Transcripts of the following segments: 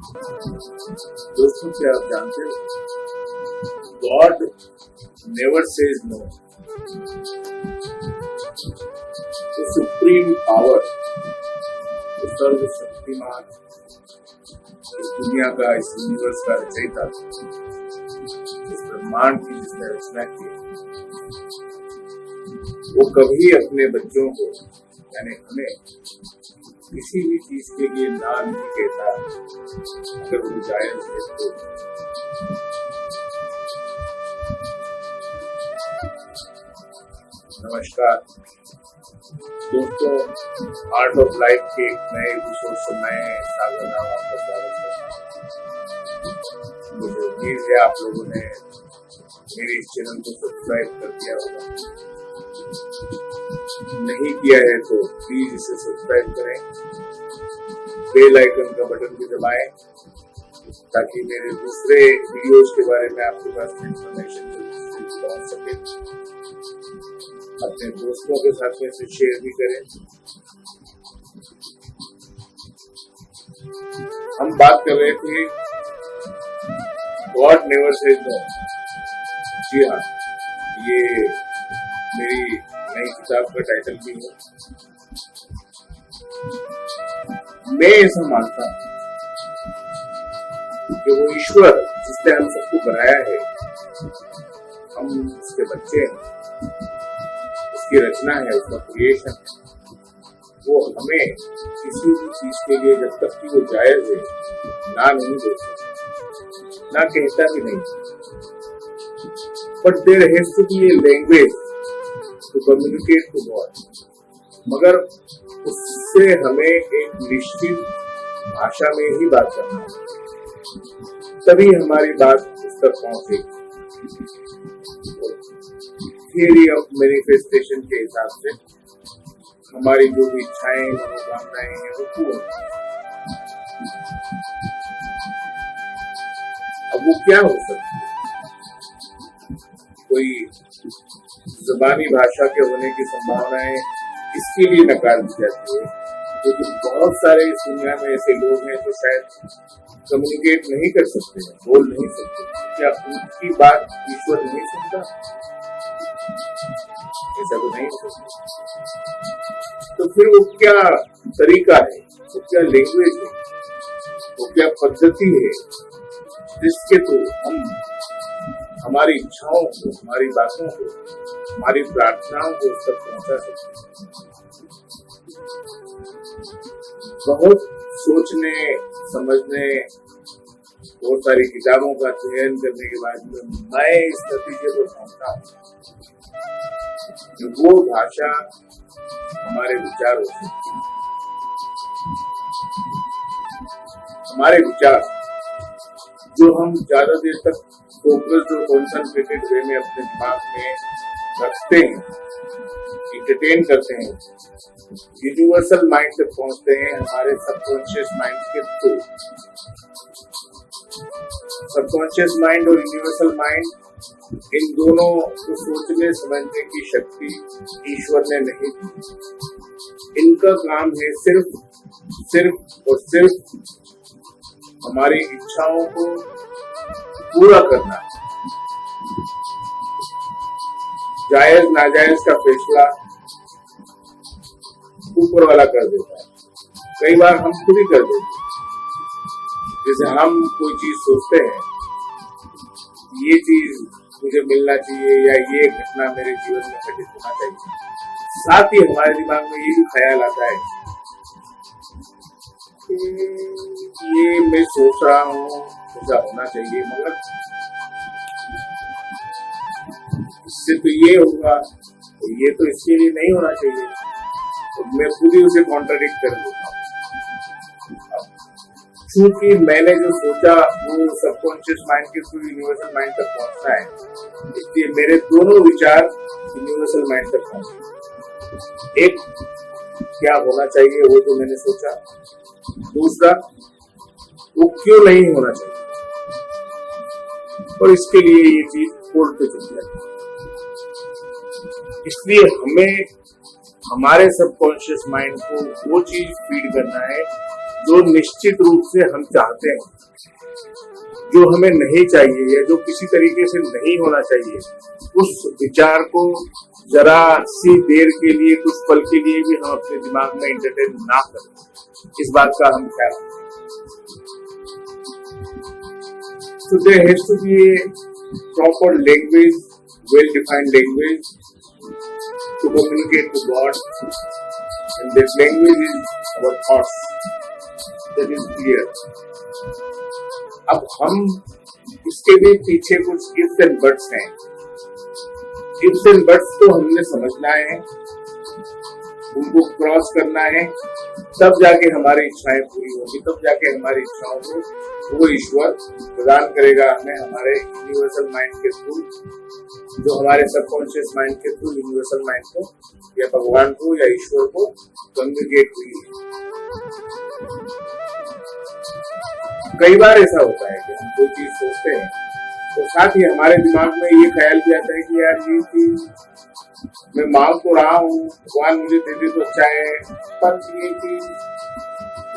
दोस्तों, क्या आप जानते हो, गॉड नेवर सेज नो। तो सुप्रीम पावर, तो सर्वशक्तिमान, इस दुनिया का, इस यूनिवर्स का रचयिता, इस ब्रह्मांड की जिसने रचना की, वो कभी अपने बच्चों को यानी हमें किसी भी चीज के लिए ना नहीं कहता अगर वो जायज है तो। नमस्कार दोस्तों, आर्ट ऑफ लाइफ के एक नए एपिसोड से मैं सागर राव आपका स्वागत करता हूँ। मुझे उम्मीद है आप लोगों ने मेरे इस चैनल को सब्सक्राइब कर दिया होगा। नहीं किया है तो प्लीज इसे सब्सक्राइब करें, बेल आइकन का बटन भी दबाएं ताकि मेरे दूसरे वीडियोज के बारे में आपके पास इंफॉर्मेशन पहुंच सके। अपने दोस्तों के साथ में इसे शेयर भी करें। हम बात कर रहे थे गॉड नेवर सेज नो। जी हाँ, ये मेरी नई किताब का टाइटल भी है। मैं ऐसा मानता हूं कि वो ईश्वर जिसने हम सबको बनाया है, हम उसके बच्चे हैं, उसकी रचना है, उसका क्रिएशन है, वो हमें किसी भी चीज के लिए जब तक कि वो जायज है ना नहीं बोलता, ना कहता भी नहीं। But there has to be a language to communicate to God. मगर उससे हमें एक निश्चित भाषा में ही बात करना है, तभी हमारी बात उस तक पहुंचेगी। थियरी ऑफ मैनिफेस्टेशन के हिसाब से हमारी जो भी इच्छाएं, मनोकामनाएं हैं वो पूर्ण। अब वो क्या हो सकती है? कोई ज़बानी भाषा के होने की संभावनाएं इसके लिए नकार दी जाती है क्योंकि बहुत सारे इस दुनिया में ऐसे लोग हैं जो शायद कम्युनिकेट नहीं कर सकते, बोल नहीं सकते। क्या उनकी बात ईश्वर नहीं सुनता? ऐसा तो नहीं हो सकता। तो फिर वो क्या तरीका है, वो क्या लैंग्वेज है, वो क्या पद्धति है जिसके थ्रू हम हमारी इच्छाओं को, हमारी बातों को, हमारी प्रार्थनाओं को उस तक पहुंचा सकते हैं। बहुत सोचने समझने, बहुत सारी किताबों का चयन करने के बाद मैं इस नतीजे पर पहुंचा कि वो भाषा हमारे विचार हो सकती है। हमारे विचार जो हम ज्यादा देर तक फोकस्ड और कॉन्सेंट्रेटेड वे में अपने दिमाग में रखते हैं, इंटरटेन करते हैं, यूनिवर्सल माइंड तक पहुंचते हैं हमारे सबकॉन्शियस माइंड के थ्रू। सबकॉन्शियस माइंड और यूनिवर्सल माइंड, इन दोनों को सोचने समझने की शक्ति ईश्वर ने नहीं दी। इनका काम है सिर्फ और सिर्फ हमारी इच्छाओं को पूरा करना। जायज नाजायज का फैसला ऊपर वाला कर देता है, कई बार हम खुद ही कर देते हैं। जैसे हम कोई चीज सोचते हैं, ये चीज मुझे मिलना चाहिए या ये घटना मेरे जीवन में घटित होना चाहिए, साथ ही हमारे दिमाग में ये भी ख्याल आता है कि ये मैं सोच रहा हूँ ऐसा होना चाहिए, मगर इससे तो ये होगा, तो ये तो इसके लिए नहीं होना चाहिए, तो मैं खुद ही उसे कॉन्ट्राडिक्ट कर देता हूँ। क्योंकि मैंने जो सोचा वो सबकॉन्शियस माइंड के थ्रू यूनिवर्सल माइंड तक पहुंचना है, इसलिए मेरे दोनों विचार यूनिवर्सल माइंड तक पहुंचे। एक क्या होना चाहिए वो तो मैंने सोचा, दूसरा वो क्यों नहीं होना चाहिए, और इसके लिए ये चीज कोर्ट पे चल जाती है। इसलिए हमें हमारे सबकॉन्शियस माइंड को वो चीज फीड करना है जो निश्चित रूप से हम चाहते हैं, जो हमें नहीं चाहिए या जो किसी तरीके से नहीं होना चाहिए, उस विचार को जरा सी देर के लिए, कुछ पल के लिए भी हम अपने दिमाग में एंटरटेन ना करें, इस बात का हम ख्याल रखें। So there has to be a proper language, well-defined language to communicate to God, and that language is our thoughts. That is clear. अब हम इसके भी पीछे कुछ ifs and buts हैं। ifs and buts तो हमने समझना है, उनको क्रॉस करना है, तब जाके हमारी इच्छाएं पूरी होगी, तब जाके हमारी इच्छाओं को वो ईश्वर प्रदान करेगा हमें हमारे यूनिवर्सल माइंड के थ्रू, जो हमारे सबकॉन्शियस माइंड के थ्रू यूनिवर्सल माइंड को या भगवान को या ईश्वर को कम्युनिकेट हुई है। कई बार ऐसा होता है कि हम कोई चीज सोचते हैं तो साथ ही हमारे दिमाग में ये ख्याल भी आता है कि यार ये चीज मैं मांग तो रहा हूँ, भगवान मुझे दे दे तो अच्छा है, पर ये चीज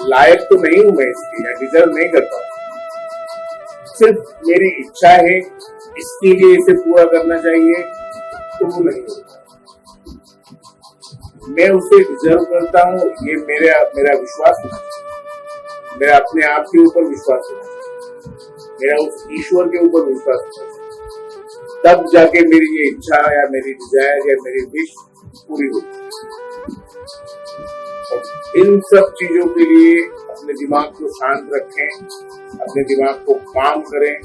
लायक तो नहीं हूं मैं इसकी, या डिजर्व नहीं करता, सिर्फ मेरी इच्छा है, इसके लिए इसे पूरा करना चाहिए, तो वो नहीं होता। मैं उसे डिजर्व करता हूँ, ये मेरा विश्वास होना चाहिए, मेरा अपने आप के ऊपर विश्वास होना चाहिए, मेरा उस ईश्वर के ऊपर विश्वास होना चाहिए, तब जाके मेरी ये इच्छा या मेरी डिजायर या मेरी विश पूरी होगी। और इन सब चीजों के लिए अपने दिमाग को शांत रखें, अपने दिमाग को काम करें,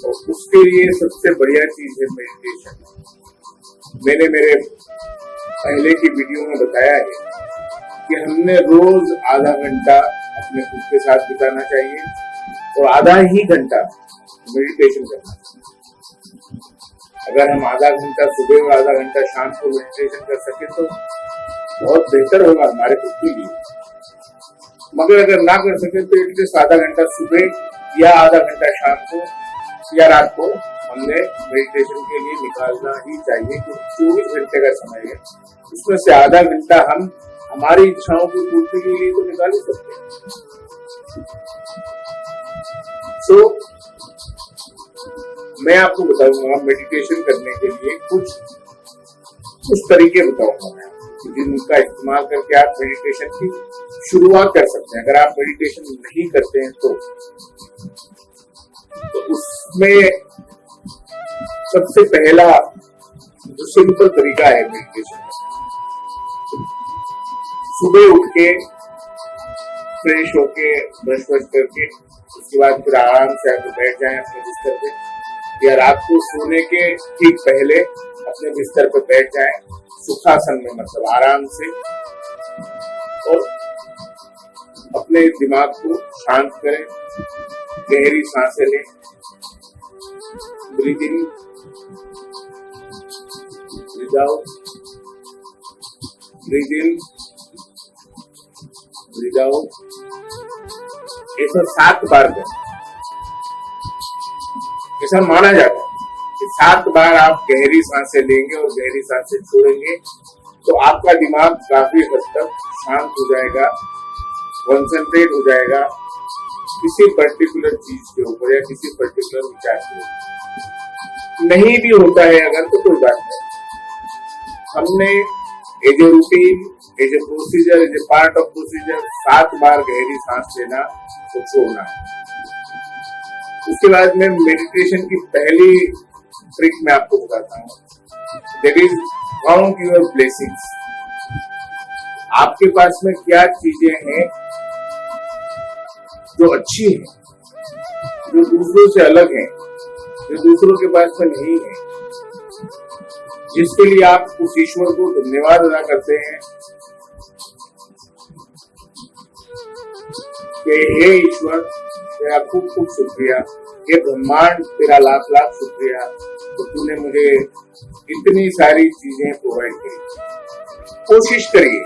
और उसके लिए सबसे बढ़िया चीज है मेडिटेशन। मैंने मेरे पहले की वीडियो में बताया है कि हमने रोज आधा घंटा अपने खुद के साथ बिताना चाहिए और आधा ही घंटा मेडिटेशन करना चाहिए। अगर हम आधा घंटा सुबह और आधा घंटा शाम को मेडिटेशन कर सके तो बहुत बेहतर होगा हमारे खुद के लिए, मगर अगर ना कर सके तो एटलीस्ट आधा घंटा सुबह या आधा घंटा शाम को या रात को हमने मेडिटेशन के लिए निकालना ही चाहिए, क्योंकि 24 घंटे का समय है, उसमें से आधा घंटा हम हमारी इच्छाओं की पूर्ति के लिए तो निकाल ही सकते हैं। सो मैं आपको बताऊंगा मेडिटेशन करने के लिए कुछ तरीके बताऊंगा मैं, जिनका इस्तेमाल करके आप मेडिटेशन की शुरुआत कर सकते हैं। अगर आप मेडिटेशन नहीं करते हैं तो उसमें सबसे पहला जो सिंपल तरीका है मेडिटेशन का, सुबह उठ के फ्रेश होके ब्रश करके उसके बाद फिर आराम से आके बैठ जाएं अपने बिस्तर पे, या रात को सोने के ठीक पहले अपने बिस्तर पे बैठ जाएं सुखासन में, मतलब आराम से, और अपने दिमाग को शांत करें, गहरी सांसें लें, ब्रीथ इन, ब्रीथ आउट, ब्रीथ इन, ब्रीथ आउट, ऐसा 7 बार करें। ऐसा माना जाता है कि 7 बार आप गहरी सांसें लेंगे और गहरी सांसें छोड़ेंगे तो आपका दिमाग काफी हद तक शांत हो जाएगा, कॉन्सेंट्रेट हो जाएगा किसी पर्टिकुलर चीज के ऊपर या किसी पर्टिकुलर विचार के ऊपर। नहीं भी होता है अगर तो कोई बात नहीं, हमने as a routine, as a procedure, as a part of procedure 7 बार गहरी सांस लेना और छोड़ना है। उसके बाद में मेडिटेशन की पहली ट्रिक मैं आपको बताता हूँ, that is count your blessings. आपके पास में क्या चीजें हैं जो अच्छी हैं, जो दूसरों से अलग हैं, जो दूसरों के पास में नहीं है, जिसके लिए आप उस ईश्वर को धन्यवाद अदा करते हैं कि हे ईश्वर तेरा खूब खूब शुक्रिया, ये ब्रह्मांड तेरा लाख लाख शुक्रिया, तो तूने मुझे इतनी सारी चीजें प्रोवाइड की। कोशिश करिए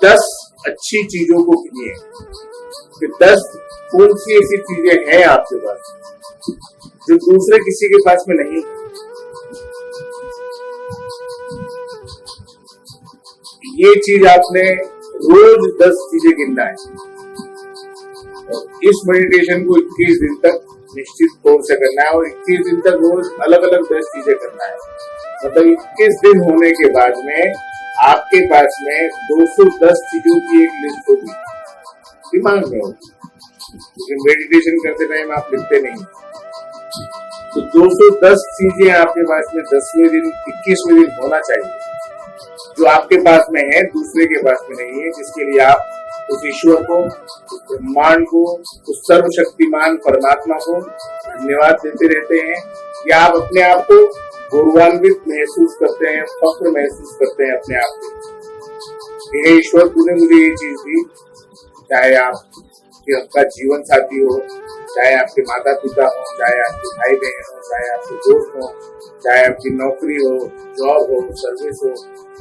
10 अच्छी चीजों को गिनिए कि 10 कौन सी ऐसी चीजें हैं आपके पास जो दूसरे किसी के पास में नहीं। ये चीज आपने रोज 10 चीजें गिनना है और इस मेडिटेशन को 21 दिन तक निश्चित तौर से करना है और 21 दिन तक रोज अलग अलग 10 चीजें करना है। मतलब 21 दिन होने के बाद में आपके पास में 210 चीजों की एक लिस्ट होगी, दिमाग में होगी, क्योंकि मेडिटेशन करते टाइम आप लिखते नहीं। तो 210 चीजें आपके पास में 10वें दिन 21वें दिन होना चाहिए, जो आपके पास में है, दूसरे के पास में नहीं है, जिसके लिए आप उस ईश्वर को, उस ब्रह्मांड को, उस सर्वशक्तिमान परमात्मा को धन्यवाद देते रहते हैं, या आप अपने आप को गौरवान्वित महसूस करते हैं, फख्र महसूस करते हैं अपने आप को। हे ईश्वर, तूने मुझे ये चीज दी, चाहे आपका जीवन साथी हो, चाहे आपके माता पिता हो, चाहे आपके भाई बहन हो, चाहे आपके दोस्त हो, चाहे आपकी नौकरी हो, जॉब हो, सर्विस हो,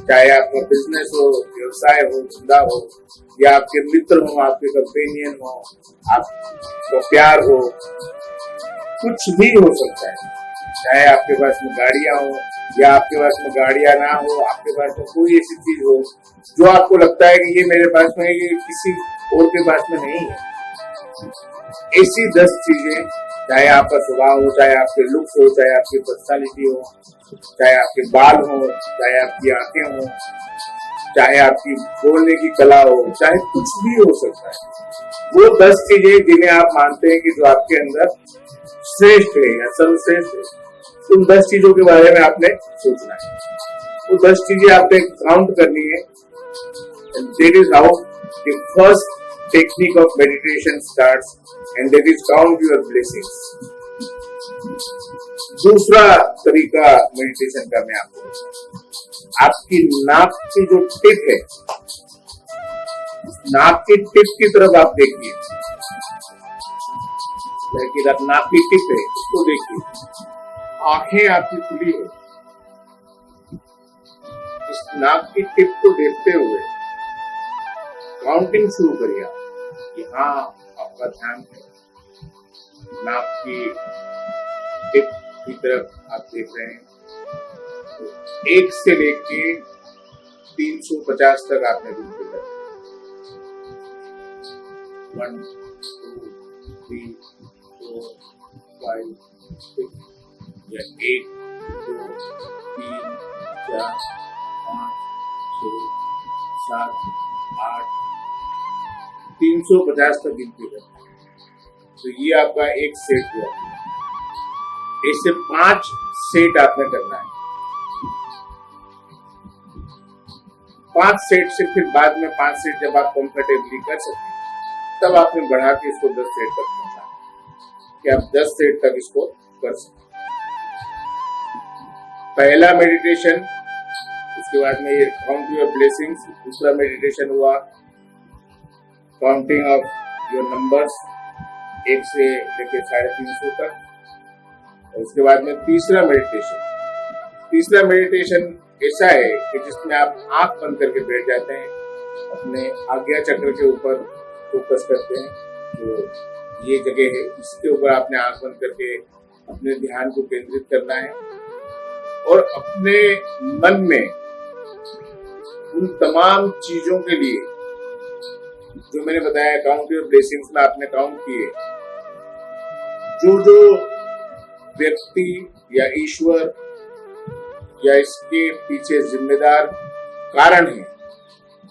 चाहे आपका बिजनेस हो, व्यवसाय हो, धंधा हो, या आपके मित्र हो, आपके कंपेनियन हो, आपका प्यार हो, कुछ भी हो सकता है। चाहे आपके पास में गाड़ियां हो या आपके पास में गाड़ियां ना हो, आपके पास में कोई ऐसी चीज हो जो आपको लगता है कि ये मेरे पास में है, ये किसी और के पास में नहीं है, ऐसी 10 चीजें, चाहे आपका स्वभाव हो, चाहे आपके लुक्स हो, चाहे आपकी पर्सनालिटी हो, चाहे आपके बाल हो, चाहे आपकी आंखें हो, चाहे आपकी बोलने की कला हो, चाहे कुछ भी हो सकता है, वो 10 चीजें जिन्हें आप मानते हैं कि जो आपके अंदर श्रेष्ठ है या सर्वश्रेष्ठ है, उन 10 चीजों के बारे में आपने सोचना है। वो 10 चीजें आपने काउंट करनी है। That is how the first technique of meditation starts, and that is count your blessings. दूसरा तरीका मेडिटेशन का मैं आपकी नाक की जो टिप है, नाक की टिप की तरफ आप देखिए, नाक की टिप है, उसको देखिए, आंखें आपकी खुली हो, इस नाक की टिप को देखते हुए काउंटिंग शुरू करिए कि हाँ, आपका ध्यान है नाक की टिप की तरफ आप देख रहे हैं। तो 1 से लेके 350 तक आपने गिनती कर 1 2 3 4 5 6 या 1 2 3 4 5 6 7 8 350 तक गिनती करते हैं। तो ये आपका एक सेट हुआ। ऐसे 5 सेट आपने करना है। 5 सेट से फिर बाद में 5 सेट जब आप कंफर्टेबली कर सकते हैं, तब आपने बढ़ा के इसको 10 सेट तक पहुंचा कि आप 10 सेट तक इसको कर सकते। पहला मेडिटेशन, उसके बाद में ये काउंट योर ब्लेसिंग्स। दूसरा मेडिटेशन हुआ काउंटिंग ऑफ योर नंबर्स 1 से लेकर 350 तक। और उसके बाद में तीसरा मेडिटेशन ऐसा है कि जिसमें आप आंख बंद करके बैठ जाते हैं, अपने आज्ञा चक्र के ऊपर फोकस करते हैं, जो ये जगह है इसके ऊपर आपने आंख बंद करके अपने ध्यान को केंद्रित करना है और अपने मन में उन तमाम चीजों के लिए जो मैंने बताया काउंट योर ब्लेसिंग्स में आपने काउंट किए, जो व्यक्ति या ईश्वर या इसके पीछे जिम्मेदार कारण है,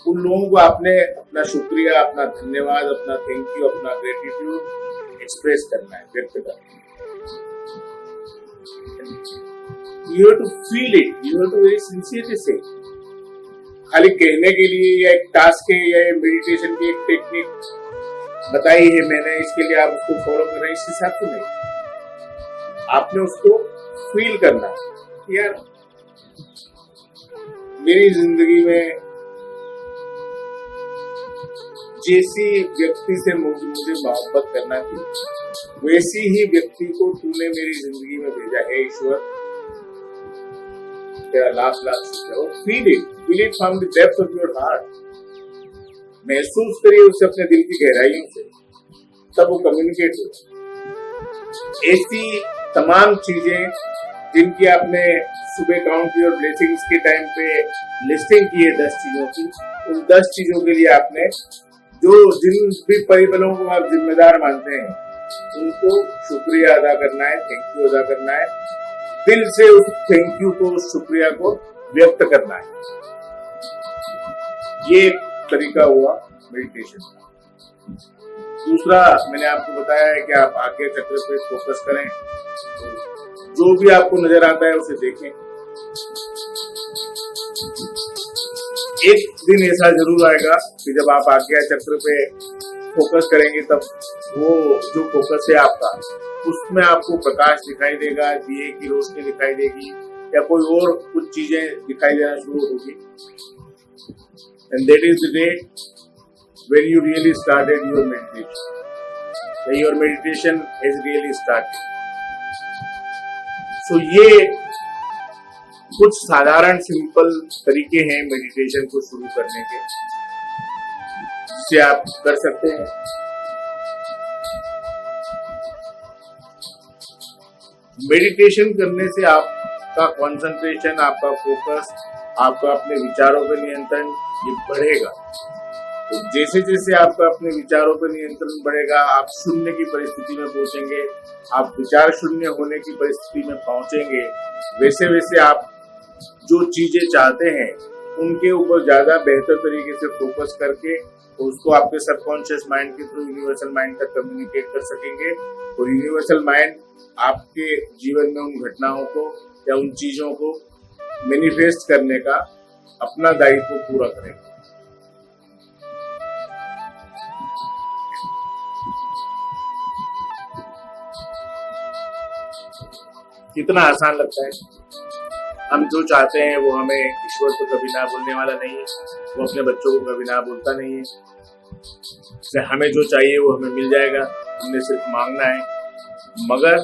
उन लोगों को आपने अपना शुक्रिया, अपना धन्यवाद, अपना थैंक यू, अपना ग्रेटिट्यूड एक्सप्रेस करना है, व्यक्त करना है। You have to feel it, you have to very sincerely say. खाली कहने के लिए या एक टास्क है या मेडिटेशन की एक टेक्निक बताई है मैंने, इसके लिए आप उसको फॉलो कर रहे हैं, इस हिसाब से नहीं। आपने उसको फील करना है। यार, मेरी जिंदगी में जैसी व्यक्ति से मुझे मोहब्बत करना थी, वैसी ही व्यक्ति को तूने मेरी जिंदगी में भेजा है ईश्वर। तेरा लाख शुक्र। Feel it from the depth of your heart. महसूस करिए उसे अपने दिल की गहराइयों से, तब वो कम्युनिकेट हो। ऐसी तमाम चीजें जिनकी आपने सुबह काउंट की और ब्लेसिंग्स के टाइम पे लिस्टिंग की है 10 चीजों की, उन 10 चीजों के लिए आपने जिन भी परिबलों को आप जिम्मेदार मानते हैं उनको शुक्रिया अदा करना है, थैंक यू अदा करना है, दिल से उस थैंक यू को, उस शुक्रिया को व्यक्त करना है। ये एक तरीका हुआ मेडिटेशन का। दूसरा मैंने आपको बताया है कि आप आज्ञा चक्र पे फोकस करें, जो भी आपको नजर आता है उसे देखें। एक दिन ऐसा जरूर आएगा कि जब आप आज्ञा चक्र पे फोकस करेंगे तब वो जो फोकस है आपका, उसमें आपको प्रकाश दिखाई देगा, दिए की रोशनी दिखाई देगी या कोई और कुछ चीजें दिखाई देना शुरू होगी। And that is the day when you really started your meditation. When your meditation has really started. So ये कुछ साधारण सिंपल तरीके हैं मेडिटेशन को शुरू करने के, जिसे आप कर सकते हैं। मेडिटेशन करने से आपका कंसंट्रेशन, आपका फोकस, आपका अपने विचारों पर नियंत्रण ये बढ़ेगा। तो जैसे जैसे आपका अपने विचारों पर नियंत्रण बढ़ेगा, आप शून्य की परिस्थिति में पहुंचेंगे, आप विचार शून्य होने की परिस्थिति में पहुंचेंगे, वैसे वैसे आप जो चीजें चाहते हैं उनके ऊपर ज्यादा बेहतर तरीके से फोकस करके उसको आपके सबकॉन्शियस माइंड के थ्रू यूनिवर्सल माइंड तक कम्युनिकेट कर सकेंगे। और यूनिवर्सल माइंड आपके जीवन में उन घटनाओं को या उन चीजों को मैनिफेस्ट करने का अपना दायित्व पूरा करेगा। कितना आसान लगता है। हम जो चाहते हैं वो हमें ईश्वर तो कभी ना बोलने वाला नहीं है, वो अपने बच्चों को कभी ना बोलता नहीं है। इसलिए हमें जो चाहिए वो हमें मिल जाएगा, हमने सिर्फ मांगना है। मगर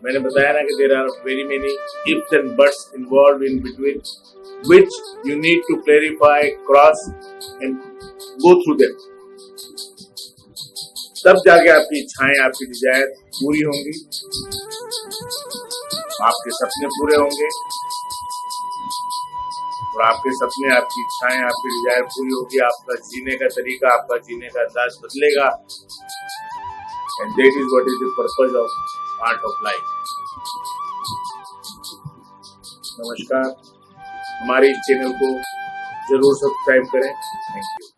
मैंने बताया ना कि there are very many ifs and buts involve in between which you need to clarify, cross and go through them. तब जाके आपकी इच्छाएं, आपकी डिजायर पूरी होंगी, आपके सपने पूरे होंगे और आपके सपने, आपकी इच्छाएं, आपकी डिजायर पूरी होगी। आपका जीने का तरीका, आपका जीने का अंदाज बदलेगा। And that is what is the purpose of art of life. नमस्कार, हमारे इस चैनल को जरूर सब्सक्राइब करें। Thank you.